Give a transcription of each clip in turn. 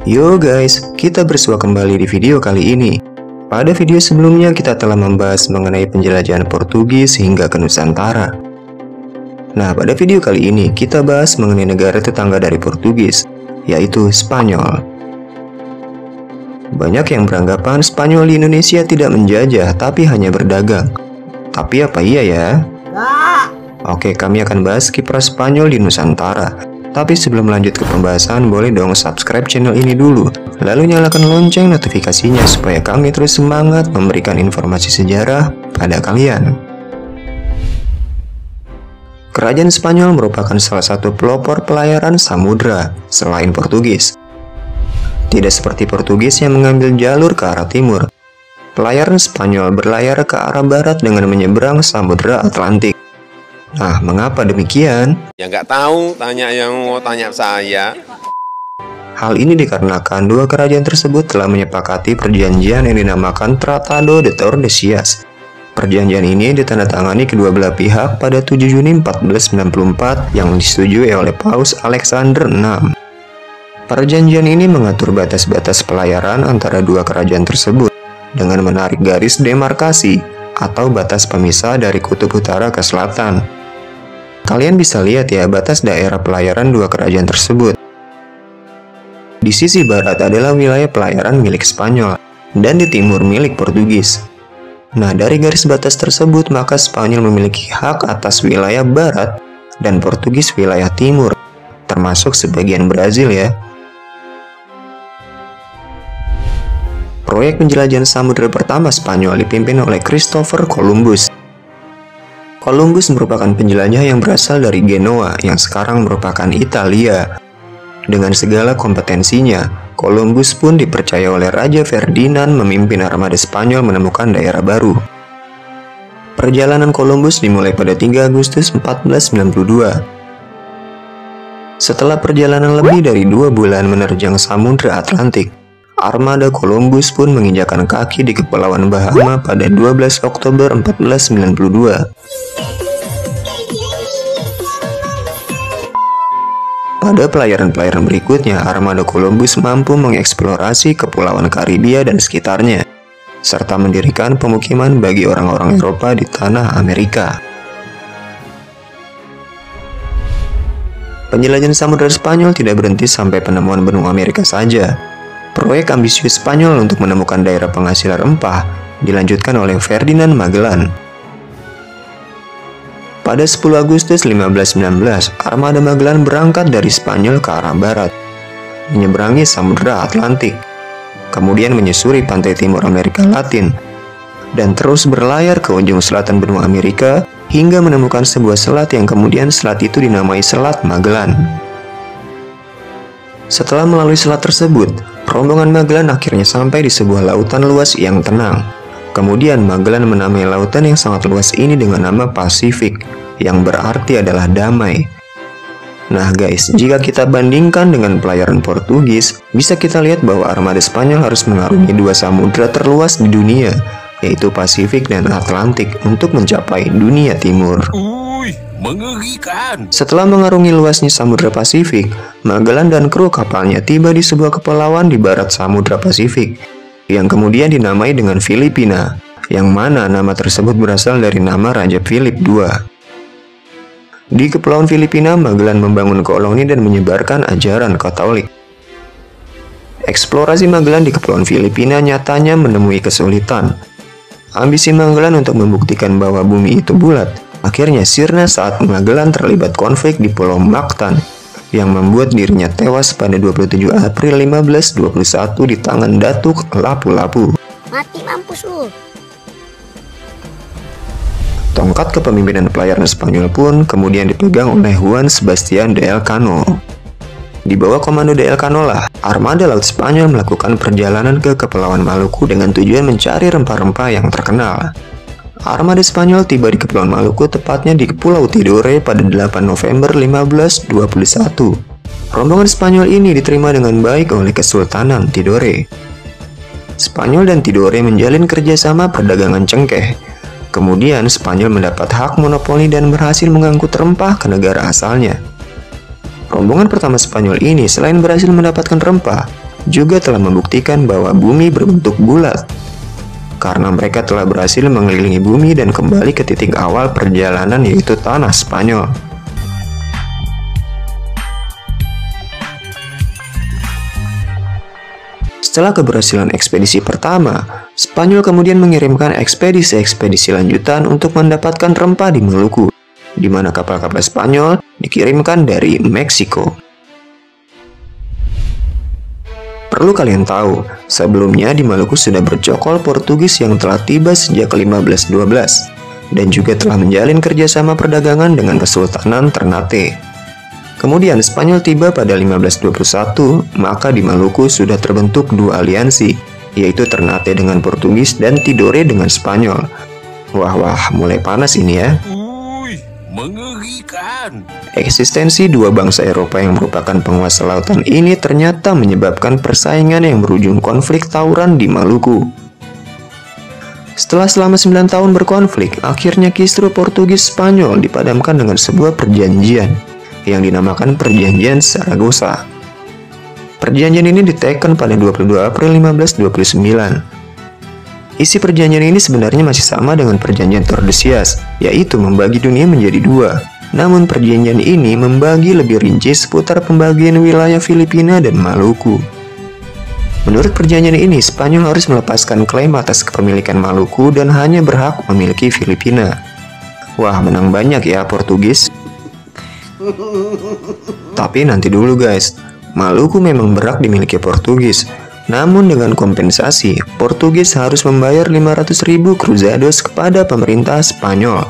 Yo guys, kita bersua kembali di video kali ini. Pada video sebelumnya kita telah membahas mengenai penjelajahan Portugis hingga ke Nusantara. Nah, pada video kali ini kita bahas mengenai negara tetangga dari Portugis, yaitu Spanyol. Banyak yang beranggapan Spanyol di Indonesia tidak menjajah, tapi hanya berdagang. Tapi apa iya ya? Oke, kami akan bahas kiprah Spanyol di Nusantara. Tapi sebelum lanjut ke pembahasan, boleh dong subscribe channel ini dulu. Lalu nyalakan lonceng notifikasinya supaya kami terus semangat memberikan informasi sejarah pada kalian. Kerajaan Spanyol merupakan salah satu pelopor pelayaran samudra selain Portugis. Tidak seperti Portugis yang mengambil jalur ke arah timur. Pelayaran Spanyol berlayar ke arah barat dengan menyeberang Samudra Atlantik. Nah, mengapa demikian? Ya nggak tahu, tanya yang mau tanya saya. Hal ini dikarenakan dua kerajaan tersebut telah menyepakati perjanjian yang dinamakan Tratado de Tordesillas. Perjanjian ini ditandatangani kedua belah pihak pada 7 Juni 1494 yang disetujui oleh Paus Alexander VI. Perjanjian ini mengatur batas-batas pelayaran antara dua kerajaan tersebut dengan menarik garis demarkasi atau batas pemisah dari kutub utara ke selatan. Kalian bisa lihat ya batas daerah pelayaran dua kerajaan tersebut. Di sisi barat adalah wilayah pelayaran milik Spanyol, dan di timur milik Portugis. Nah, dari garis batas tersebut, maka Spanyol memiliki hak atas wilayah barat, dan Portugis wilayah timur, termasuk sebagian Brazil ya. Proyek penjelajahan samudera pertama Spanyol dipimpin oleh Christopher Columbus. Columbus merupakan penjelajah yang berasal dari Genoa yang sekarang merupakan Italia. Dengan segala kompetensinya, Columbus pun dipercaya oleh Raja Ferdinand memimpin armada Spanyol menemukan daerah baru. Perjalanan Columbus dimulai pada 3 Agustus 1492. Setelah perjalanan lebih dari 2 bulan menerjang Samudra Atlantik, armada Columbus pun menginjakan kaki di Kepulauan Bahama pada 12 Oktober 1492. Pada pelayaran-pelayaran berikutnya, armada Columbus mampu mengeksplorasi Kepulauan Karibia dan sekitarnya, serta mendirikan pemukiman bagi orang-orang Eropa di tanah Amerika. Penjelajahan samudera Spanyol tidak berhenti sampai penemuan benua Amerika saja. Proyek ambisius Spanyol untuk menemukan daerah penghasil rempah dilanjutkan oleh Ferdinand Magellan. Pada 10 Agustus 1519, armada Magellan berangkat dari Spanyol ke arah barat, menyeberangi Samudra Atlantik, kemudian menyusuri pantai timur Amerika Latin, dan terus berlayar ke ujung selatan benua Amerika hingga menemukan sebuah selat yang kemudian selat itu dinamai Selat Magellan. Setelah melalui selat tersebut, rombongan Magellan akhirnya sampai di sebuah lautan luas yang tenang. Kemudian Magellan menamai lautan yang sangat luas ini dengan nama Pasifik, yang berarti adalah damai. Nah guys, jika kita bandingkan dengan pelayaran Portugis, bisa kita lihat bahwa armada Spanyol harus mengarungi dua samudra terluas di dunia, yaitu Pasifik dan Atlantik, untuk mencapai dunia timur. Mengerikan. Setelah mengarungi luasnya Samudra Pasifik, Magellan dan kru kapalnya tiba di sebuah kepulauan di barat Samudra Pasifik, yang kemudian dinamai dengan Filipina, yang mana nama tersebut berasal dari nama Raja Philip II. Di Kepulauan Filipina, Magellan membangun koloni dan menyebarkan ajaran Katolik. Eksplorasi Magellan di Kepulauan Filipina nyatanya menemui kesulitan. Ambisi Magellan untuk membuktikan bahwa bumi itu bulat akhirnya sirna saat Magellan terlibat konflik di Pulau Mactan yang membuat dirinya tewas pada 27 April 1521 di tangan Datuk Lapu-Lapu. Mati mampus lu. Tongkat kepemimpinan pelayaran Spanyol pun kemudian dipegang oleh Juan Sebastian de Elcano. Di bawah komando de Elcano lah, armada laut Spanyol melakukan perjalanan ke Kepulauan Maluku dengan tujuan mencari rempah-rempah yang terkenal. Armada Spanyol tiba di Kepulauan Maluku tepatnya di Pulau Tidore pada 8 November 1521. Rombongan Spanyol ini diterima dengan baik oleh Kesultanan Tidore. Spanyol dan Tidore menjalin kerjasama perdagangan cengkeh. Kemudian Spanyol mendapat hak monopoli dan berhasil mengangkut rempah ke negara asalnya. Rombongan pertama Spanyol ini selain berhasil mendapatkan rempah, juga telah membuktikan bahwa bumi berbentuk bulat, karena mereka telah berhasil mengelilingi bumi dan kembali ke titik awal perjalanan, yaitu tanah Spanyol. Setelah keberhasilan ekspedisi pertama, Spanyol kemudian mengirimkan ekspedisi-ekspedisi lanjutan untuk mendapatkan rempah di Maluku, di mana kapal-kapal Spanyol dikirimkan dari Meksiko. Perlu kalian tahu, sebelumnya di Maluku sudah bercokol Portugis yang telah tiba sejak 1512 dan juga telah menjalin kerjasama perdagangan dengan Kesultanan Ternate. Kemudian Spanyol tiba pada 1521, maka di Maluku sudah terbentuk dua aliansi, yaitu Ternate dengan Portugis dan Tidore dengan Spanyol. Wah, mulai panas ini ya. Mengerikan. Eksistensi dua bangsa Eropa yang merupakan penguasa lautan ini ternyata menyebabkan persaingan yang berujung konflik tawuran di Maluku. Setelah selama 9 tahun berkonflik, akhirnya kisru Portugis-Spanyol dipadamkan dengan sebuah perjanjian yang dinamakan Perjanjian Saragossa. Perjanjian ini diteken pada 22 April 1529. Isi perjanjian ini sebenarnya masih sama dengan Perjanjian Tordesillas, yaitu membagi dunia menjadi dua. Namun perjanjian ini membagi lebih rinci seputar pembagian wilayah Filipina dan Maluku. Menurut perjanjian ini, Spanyol harus melepaskan klaim atas kepemilikan Maluku dan hanya berhak memiliki Filipina. Wah, menang banyak ya Portugis. Tapi nanti dulu guys, Maluku memang berhak dimiliki Portugis. Namun dengan kompensasi, Portugis harus membayar 500.000 cruzados kepada pemerintah Spanyol.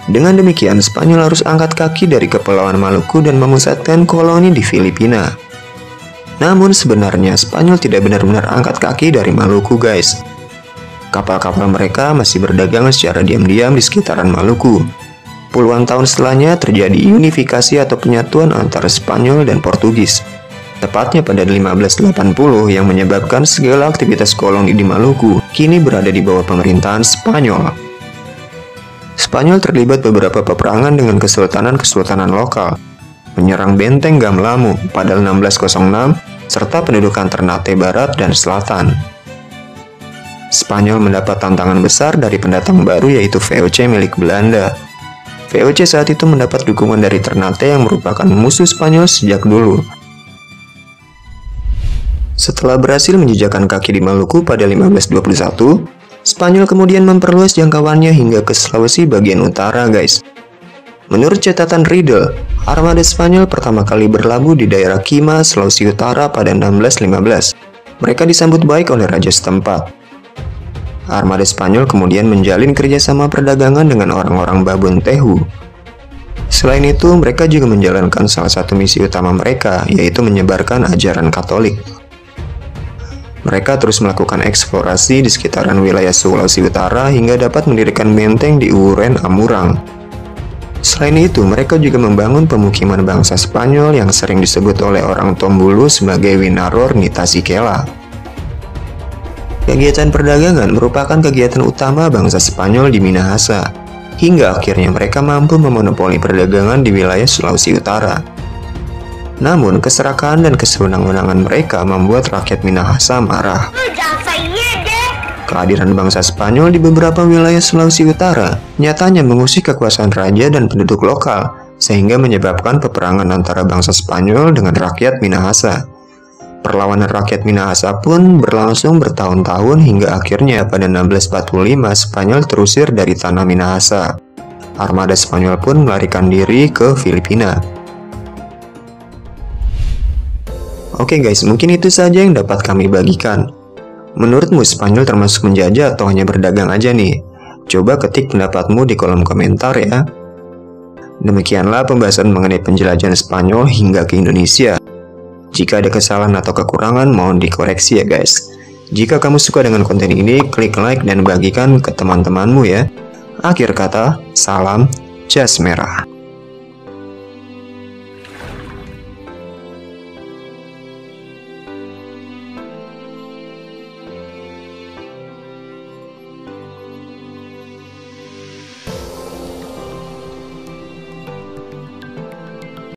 Dengan demikian, Spanyol harus angkat kaki dari Kepulauan Maluku dan memusatkan koloni di Filipina. Namun sebenarnya Spanyol tidak benar-benar angkat kaki dari Maluku guys. Kapal-kapal mereka masih berdagang secara diam-diam di sekitaran Maluku. Puluhan tahun setelahnya terjadi unifikasi atau penyatuan antara Spanyol dan Portugis. Tepatnya pada 1580 yang menyebabkan segala aktivitas koloni di Maluku kini berada di bawah pemerintahan Spanyol. Spanyol terlibat beberapa peperangan dengan kesultanan-kesultanan lokal, menyerang benteng Gamlamu pada 1606, serta pendudukan Ternate Barat dan Selatan. Spanyol mendapat tantangan besar dari pendatang baru yaitu VOC milik Belanda. VOC saat itu mendapat dukungan dari Ternate yang merupakan musuh Spanyol sejak dulu. Setelah berhasil menjejakkan kaki di Maluku pada 1521, Spanyol kemudian memperluas jangkauannya hingga ke Sulawesi bagian utara guys. Menurut catatan Riedel, armada Spanyol pertama kali berlabuh di daerah Kima, Sulawesi Utara pada 1615. Mereka disambut baik oleh raja setempat. Armada Spanyol kemudian menjalin kerjasama perdagangan dengan orang-orang Babon Tehu. Selain itu, mereka juga menjalankan salah satu misi utama mereka, yaitu menyebarkan ajaran Katolik. Mereka terus melakukan eksplorasi di sekitaran wilayah Sulawesi Utara hingga dapat mendirikan benteng di Uren Amurang. Selain itu, mereka juga membangun pemukiman bangsa Spanyol yang sering disebut oleh orang Tombulu sebagai Winaror Nitasikela. Kegiatan perdagangan merupakan kegiatan utama bangsa Spanyol di Minahasa, hingga akhirnya mereka mampu memonopoli perdagangan di wilayah Sulawesi Utara. Namun, keserakahan dan kesewenang-wenangan mereka membuat rakyat Minahasa marah. Kehadiran bangsa Spanyol di beberapa wilayah Sulawesi Utara nyatanya mengusik kekuasaan raja dan penduduk lokal, sehingga menyebabkan peperangan antara bangsa Spanyol dengan rakyat Minahasa. Perlawanan rakyat Minahasa pun berlangsung bertahun-tahun hingga akhirnya pada 1645 Spanyol terusir dari tanah Minahasa. Armada Spanyol pun melarikan diri ke Filipina. Oke guys, mungkin itu saja yang dapat kami bagikan. Menurutmu Spanyol termasuk menjajah atau hanya berdagang aja nih? Coba ketik pendapatmu di kolom komentar ya. Demikianlah pembahasan mengenai penjelajahan Spanyol hingga ke Indonesia. Jika ada kesalahan atau kekurangan, mohon dikoreksi ya guys. Jika kamu suka dengan konten ini, klik like dan bagikan ke teman-temanmu ya. Akhir kata, salam jas merah.